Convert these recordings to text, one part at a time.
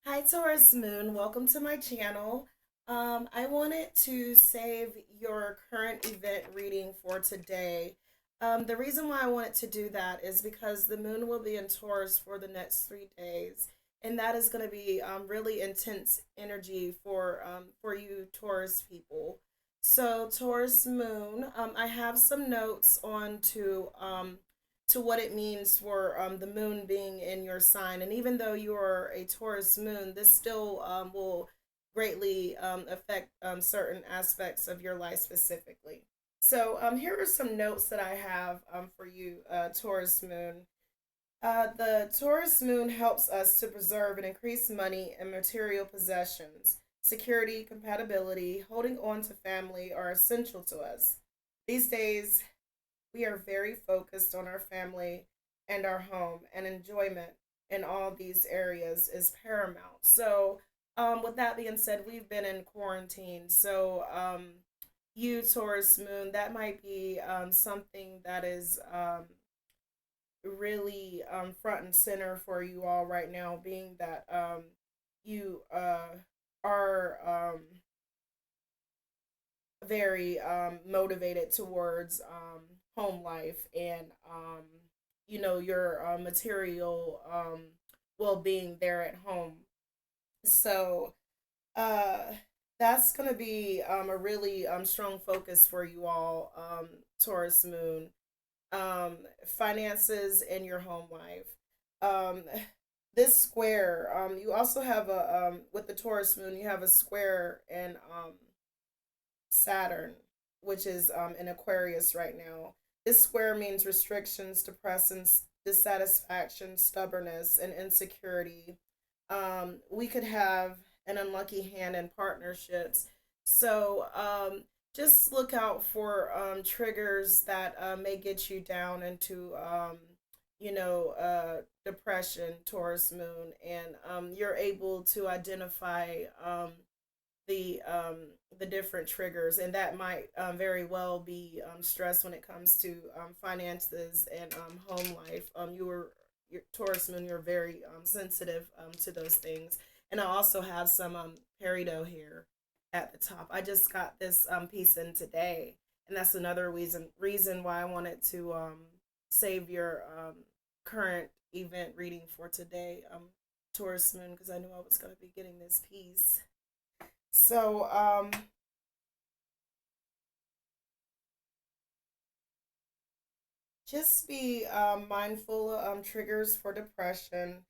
Hi, Taurus Moon. Welcome to my channel. I wanted to save your current event reading for today. The reason why I wanted to do that is because the moon will be in Taurus for the next 3 days, and that is going to be really intense energy for you Taurus people. So, Taurus Moon, I have some notes on to what it means for the moon being in your sign. And even though you are a Taurus moon, this still will greatly affect certain aspects of your life specifically. So, here are some notes that I have for you, Taurus moon. The Taurus moon helps us to preserve and increase money and material possessions. Security, compatibility, holding on to family are essential to us. These days, we are very focused on our family and our home, and enjoyment in all these areas is paramount. So, with that being said, we've been in quarantine. So, you, Taurus Moon, that might be something that is really front and center for you all right now, being that you are very motivated towards home life and your material well-being there at home. So uh that's going to be a really strong focus for you all, Taurus moon. Finances and your home life. um this square, you also have a with the Taurus moon, you have a square and Saturn, which is in Aquarius right now. This square means restrictions, depression, dissatisfaction, stubbornness, and insecurity. We could have an unlucky hand in partnerships. So just look out for triggers that may get you down into, depression, Taurus moon, and you're able to identify the different triggers, and that might very well be stress when it comes to finances and home life. Your Taurus moon, you're very sensitive to those things. And I also have some peridot here at the top. I just got this piece in today, and that's another reason why I wanted to save your current event reading for today, Taurus moon, because I knew I was going to be getting this piece. So, just be mindful of triggers for depression.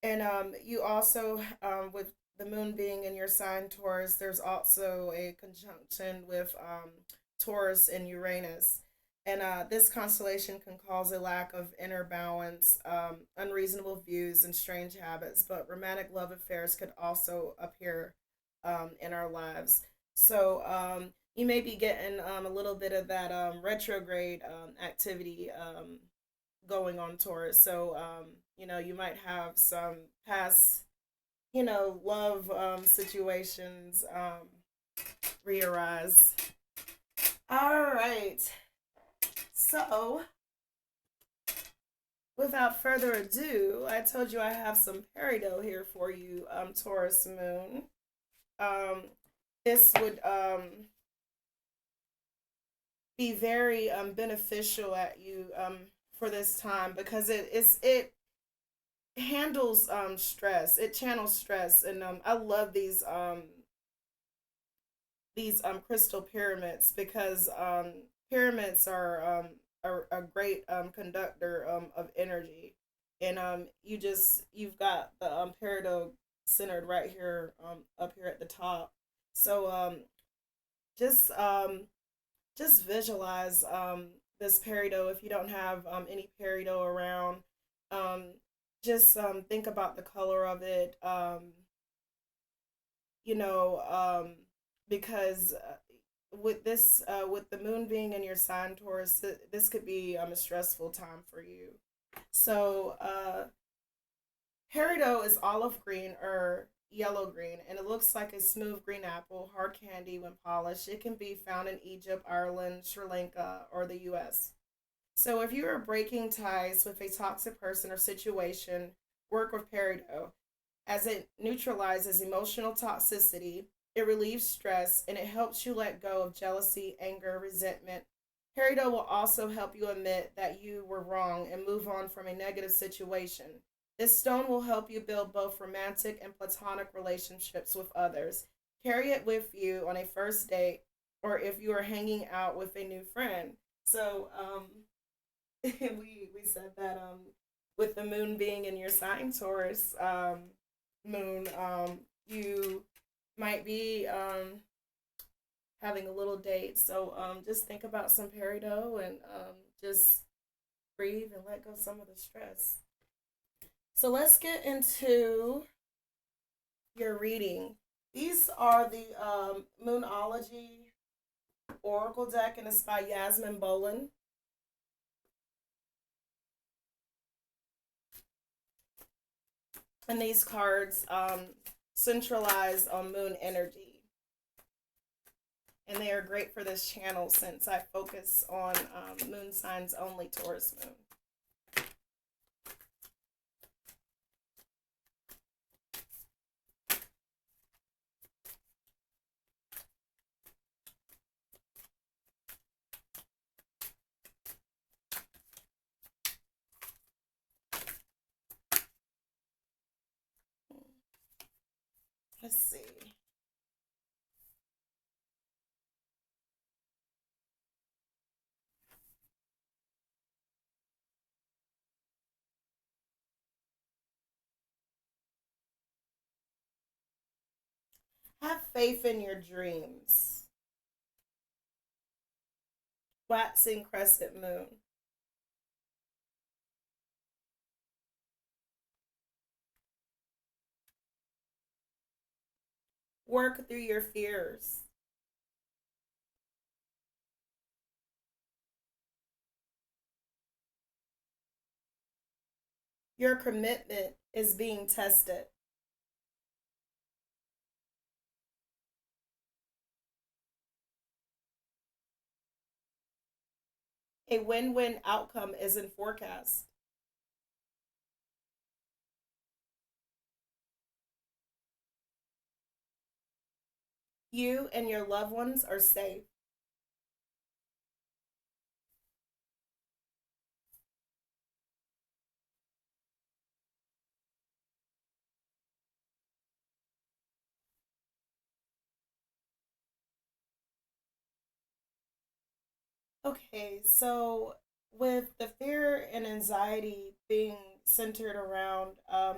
And you also, with the moon being in your sign Taurus, there's also a conjunction with Taurus and Uranus. And this constellation can cause a lack of inner balance, unreasonable views, and strange habits. But romantic love affairs could also appear in our lives. So you may be getting a little bit of that retrograde activity going on, Taurus. So you might have some past love situations re-arise. All right. So without further ado, I told you I have some peridot here for you, Taurus moon. Um, this would be very beneficial at you for this time, because it handles stress, it channels stress. And I love these crystal pyramids, because pyramids are a great conductor of energy. And you've got the peridot centered right here, up here at the top. So just just visualize this peridot. If you don't have any peridot around, um, just think about the color of it. You know, because with the moon being in your sign Taurus, this could be a stressful time for you. So peridot is olive green or yellow green, and it looks like a smooth green apple, hard candy when polished. It can be found in Egypt, Ireland, Sri Lanka, or the US. So if you are breaking ties with a toxic person or situation, work with peridot. as it neutralizes emotional toxicity, it relieves stress, and it helps you let go of jealousy, anger, resentment. Peridot will also help you admit that you were wrong and move on from a negative situation. This stone will help you build both romantic and platonic relationships with others. Carry it with you on a first date or if you are hanging out with a new friend. So, we said that with the moon being in your sign, Taurus, moon, you might be having a little date. So just think about some peridot and just breathe and let go some of the stress. So let's get into your reading. These are the Moonology Oracle deck, and it's by Yasmin Bolin. And these cards centralize on moon energy. And they are great for this channel since I focus on moon signs only, Taurus moon. Let's see. Have faith in your dreams. Waxing crescent moon. Work through your fears. Your commitment is being tested. A win win outcome is in forecast. You and your loved ones are safe. Okay, so with the fear and anxiety being centered around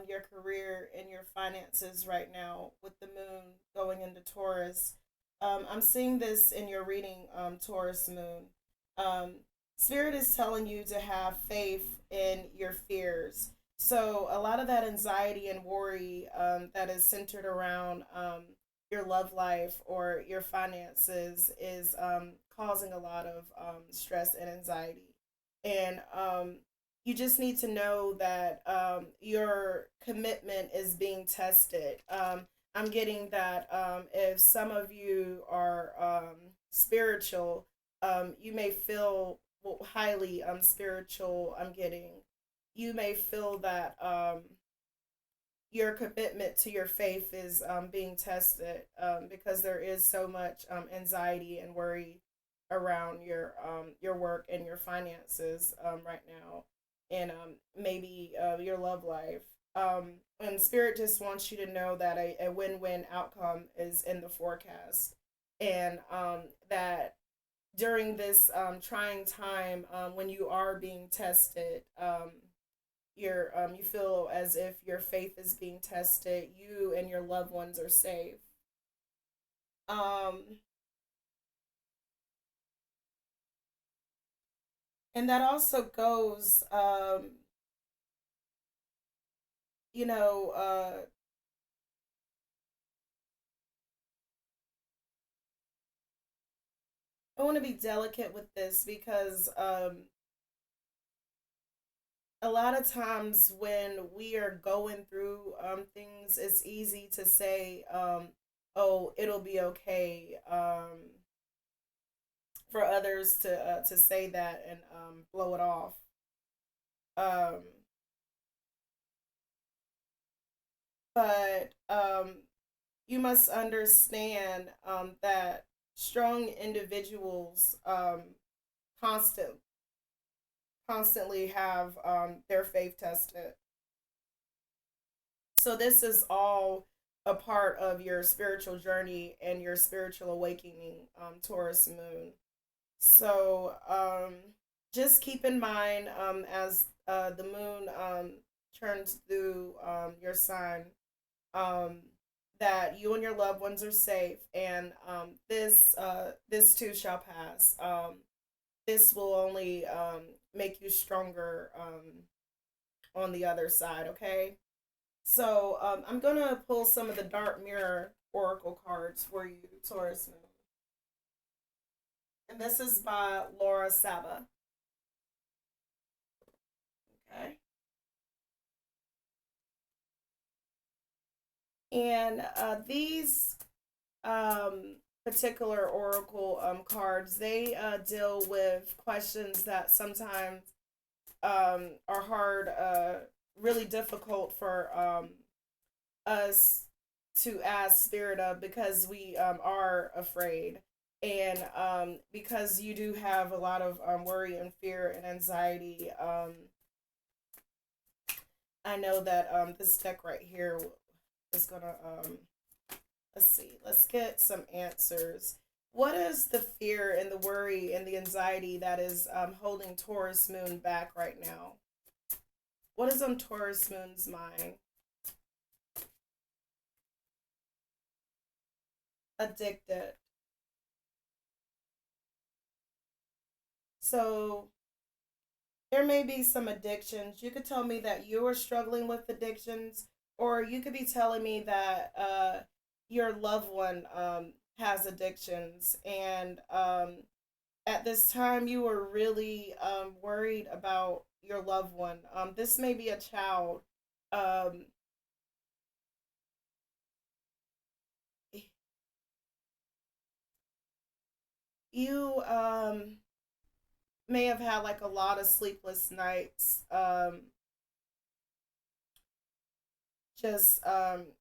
your career and your finances right now, with the moon going into Taurus, I'm seeing this in your reading, Taurus moon. Um, Spirit is telling you to have faith in your fears. So, a lot of that anxiety and worry that is centered around your love life or your finances is causing a lot of stress and anxiety. And you just need to know that your commitment is being tested. I'm getting that if some of you are spiritual, you may feel highly spiritual. I'm getting you may feel that your commitment to your faith is being tested because there is so much anxiety and worry around your work and your finances right now, and maybe your love life. And Spirit just wants you to know that a win win outcome is in the forecast, and that during this trying time when you are being tested, you feel as if your faith is being tested. You and your loved ones are safe. Um, and that also goes, you know, I want to be delicate with this because a lot of times when we are going through things, it's easy to say, "Oh, it'll be okay." For others to say that and blow it off. Um, but you must understand that strong individuals constant constantly have their faith tested. So this is all a part of your spiritual journey and your spiritual awakening, Taurus moon. So just keep in mind as the moon turns through your sign, um, that you and your loved ones are safe, and this too shall pass. This will only make you stronger on the other side. Okay. So I'm gonna pull some of the Dark Mirror Oracle cards for you, Taurus Moon, and this is by Laura Saba. Okay, and these particular Oracle cards, they deal with questions that sometimes are hard, really difficult for us to ask Spirit of, because we are afraid. And because you do have a lot of worry and fear and anxiety, I know that this deck right here is gonna let's see, let's get some answers. What is the fear and the worry and the anxiety that is holding Taurus Moon back right now? What is on Taurus Moon's mind? Addicted. So there may be some addictions. You could tell me that you are struggling with addictions, or you could be telling me that your loved one has addictions, and at this time you were really worried about your loved one. This may be a child. Um, you may have had like a lot of sleepless nights, just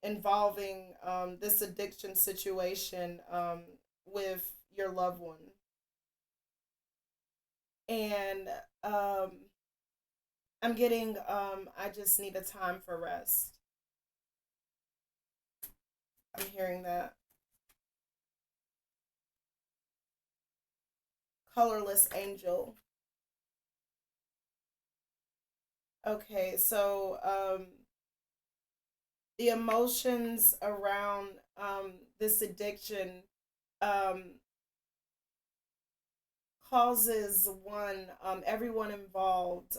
involving this addiction situation with your loved one. And I'm getting, I just need a time for rest. I'm hearing that. Colorless angel. Okay, so the emotions around this addiction um, causes everyone involved,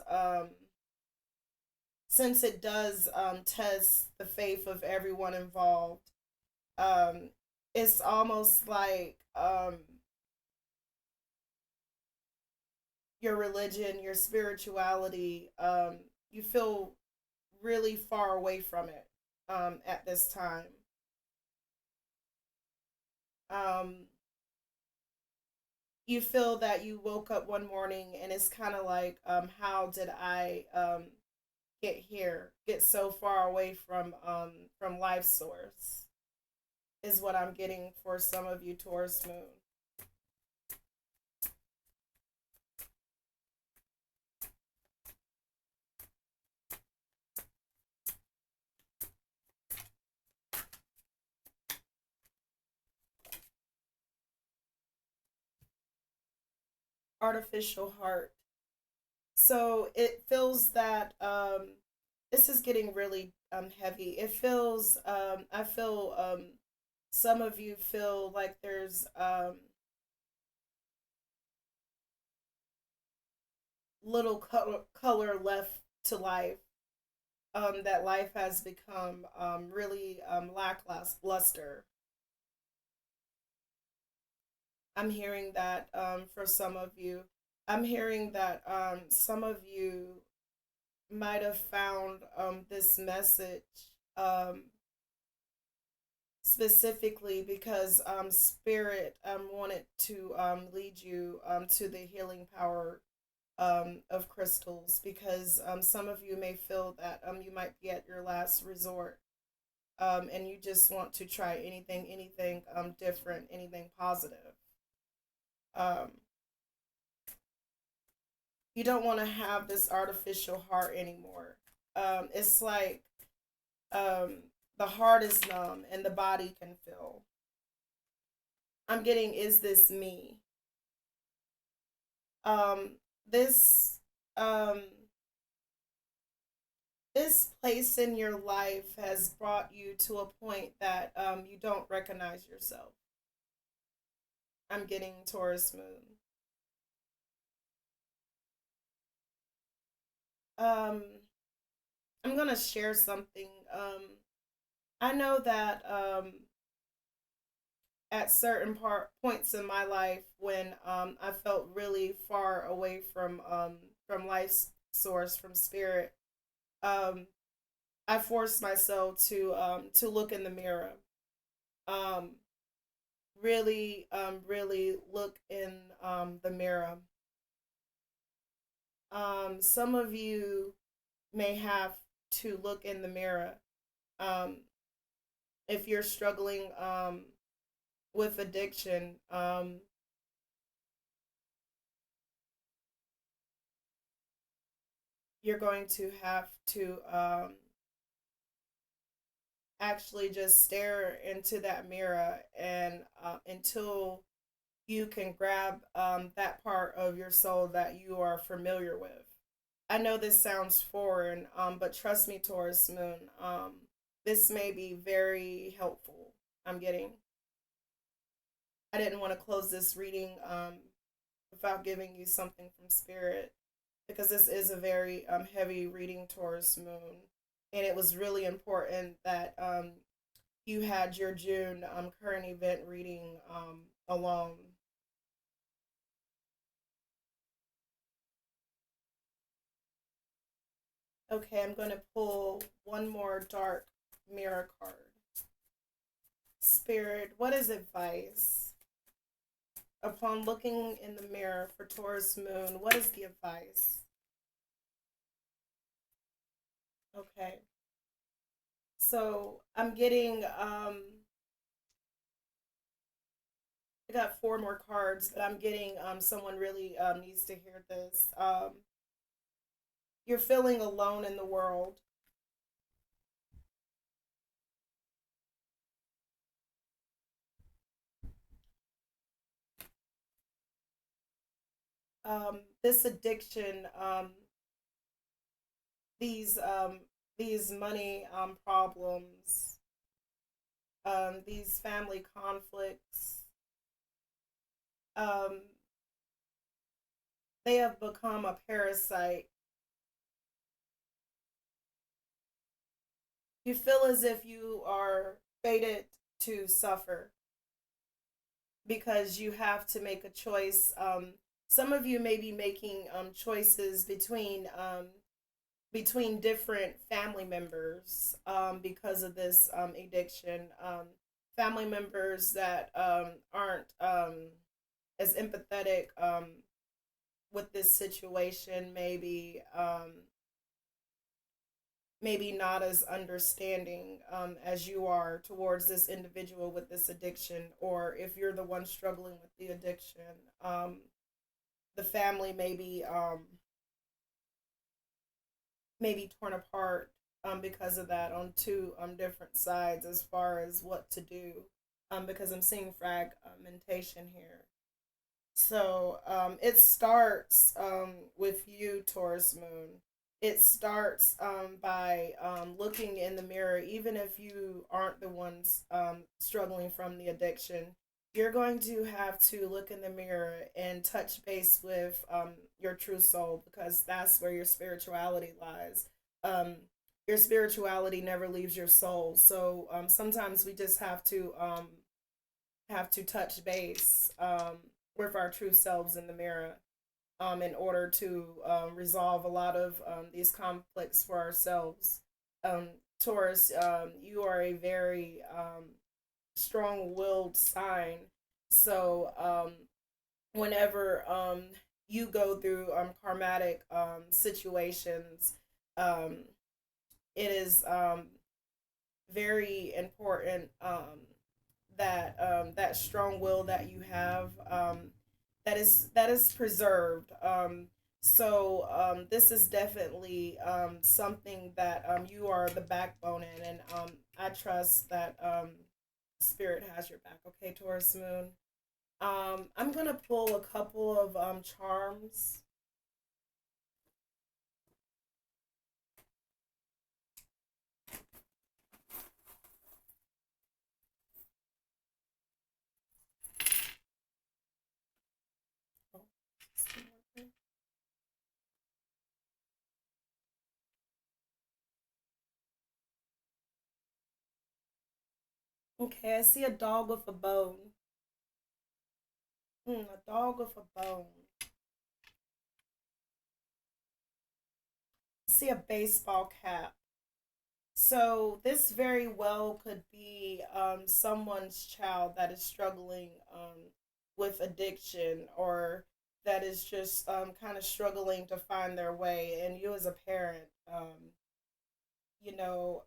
since it does test the faith of everyone involved. Um, it's almost like your religion, your spirituality, you feel really far away from it at this time. Um, you feel that you woke up one morning and it's kind of like, how did I get here, get so far away from life source, is what I'm getting for some of you, Taurus Moon. Artificial heart. So it feels that this is getting really heavy. It feels, I feel, some of you feel like there's little color left to life. That life has become really lackluster. I'm hearing that for some of you. I'm hearing that some of you might have found this message um, specifically because Spirit wanted to lead you to the healing power of crystals, because some of you may feel that you might be at your last resort. and you just want to try anything different, anything positive. Um, you don't want to have this artificial heart anymore. It's like um, the heart is numb and the body can feel. I'm getting, is this me? Um, this um, this place in your life has brought you to a point that you don't recognize yourself. I'm getting Taurus moon. Um, I'm gonna share something. I know that at certain points in my life when I felt really far away from life's source, from spirit, um, I forced myself to look in the mirror. Um, really look in the mirror. Some of you may have to look in the mirror. Um, if you're struggling with addiction, you're going to have to actually just stare into that mirror and until you can grab that part of your soul that you are familiar with. I know this sounds foreign, but trust me, Taurus Moon, this may be very helpful. I'm getting. I didn't want to close this reading without giving you something from Spirit because this is a very heavy reading, Taurus Moon, and it was really important that you had your June current event reading alone. Okay, I'm going to pull one more dark mirror card. Spirit, what is advice? Upon looking in the mirror for Taurus Moon, what is the advice? Okay. So I'm getting I got four more cards, but I'm getting someone really needs to hear this. You're feeling alone in the world. This addiction, these um these money problems, these family conflicts, um, they have become a parasite. You feel as if you are fated to suffer because you have to make a choice. Some of you may be making choices between different family members because of this addiction. Family members that aren't as empathetic with this situation, maybe not as understanding as you are towards this individual with this addiction, or if you're the one struggling with the addiction, the family maybe torn apart because of that on two different sides as far as what to do because I'm seeing fragmentation here. So it starts with you, Taurus Moon. It starts by looking in the mirror, even if you aren't the ones struggling from the addiction. You're going to have to look in the mirror and touch base with your true soul because that's where your spirituality lies. Um, your spirituality never leaves your soul. So sometimes we just have to touch base with our true selves in the mirror in order to resolve a lot of these conflicts for ourselves. Um, Taurus, you are a very strong willed sign. So whenever you go through karmatic situations, um, it is very important, that that strong will that you have, that is preserved. This is definitely something that you are the backbone in, and I trust that Spirit has your back. Okay, Taurus Moon. I'm gonna pull a couple of charms. Oh, okay, I see a dog with a bone. A dog with a bone. I see a baseball cap. So this very well could be someone's child that is struggling with addiction, or that is just kind of struggling to find their way. And you, as a parent, you know,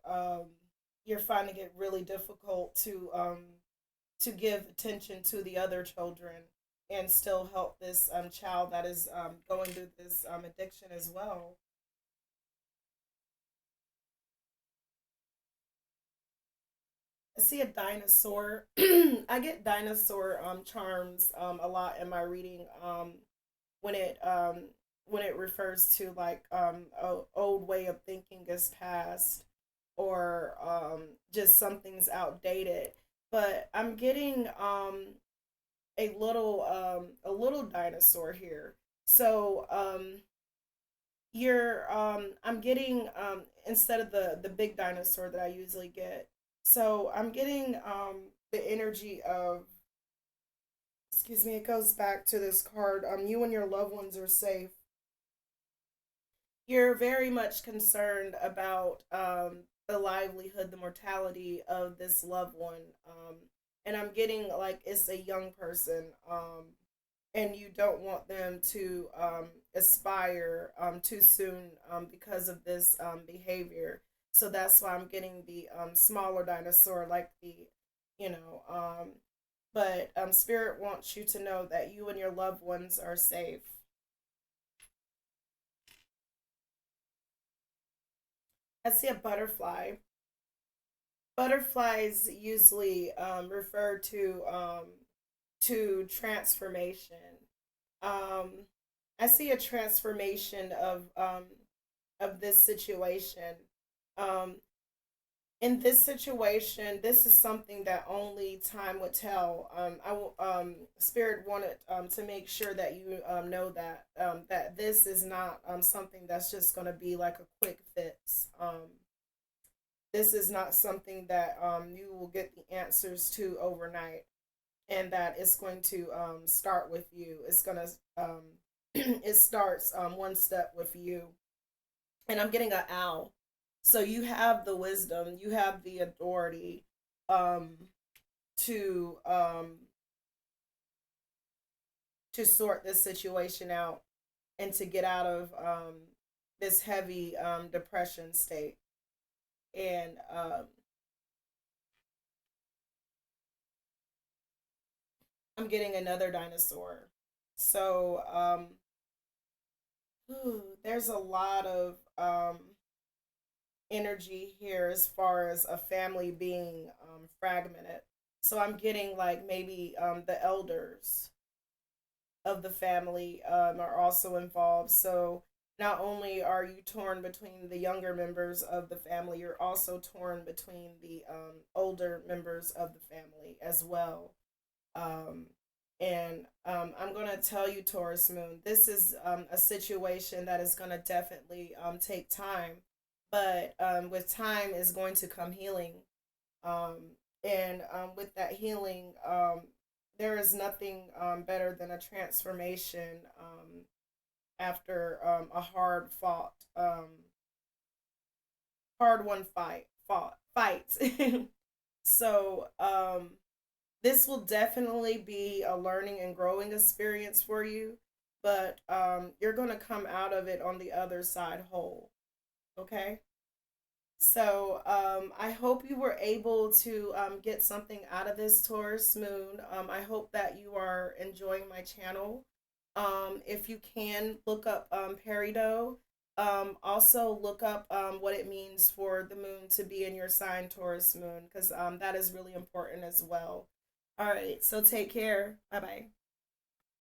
you're finding it really difficult to give attention to the other children and still help this child that is going through this addiction as well. I see a dinosaur. I get dinosaur charms a lot in my reading, when it when it refers to like a old way of thinking is past, or just something's outdated. But I'm getting a little dinosaur here. So you're I'm getting instead of the big dinosaur that I usually get. So I'm getting the energy of, excuse me, it goes back to this card. You and your loved ones are safe. You're very much concerned about the livelihood, the mortality of this loved one. And I'm getting like it's a young person, and you don't want them to aspire too soon because of this behavior. So that's why I'm getting the smaller dinosaur, like the, you know, but Spirit wants you to know that you and your loved ones are safe. I see a butterfly. Butterflies usually refer to transformation. Um, I see a transformation of this situation. Um, in this situation, this is something that only time would tell. Spirit wanted to make sure that you know that that this is not something that's just going to be like a quick fix. This is not something that you will get the answers to overnight, and that it's going to start with you. It's gonna it starts one step with you. And I'm getting an owl. So you have the wisdom, you have the authority um, to to sort this situation out, and to get out of this heavy depression state. And I'm getting another dinosaur. So there's a lot of energy here as far as a family being fragmented. So I'm getting like maybe the elders of the family are also involved. So not only are you torn between the younger members of the family, you're also torn between the older members of the family as well. Um, and I'm going to tell you, Taurus Moon, this is a situation that is going to definitely take time. But with time is going to come healing. And with that healing, there is nothing better than a transformation after a hard won fight. So this will definitely be a learning and growing experience for you, but you're going to come out of it on the other side whole. Okay. So I hope you were able to get something out of this Taurus moon. I hope that you are enjoying my channel. If you can look up Peridot, also look up what it means for the moon to be in your sign, Taurus moon, because that is really important as well. All right, so take care. Bye bye.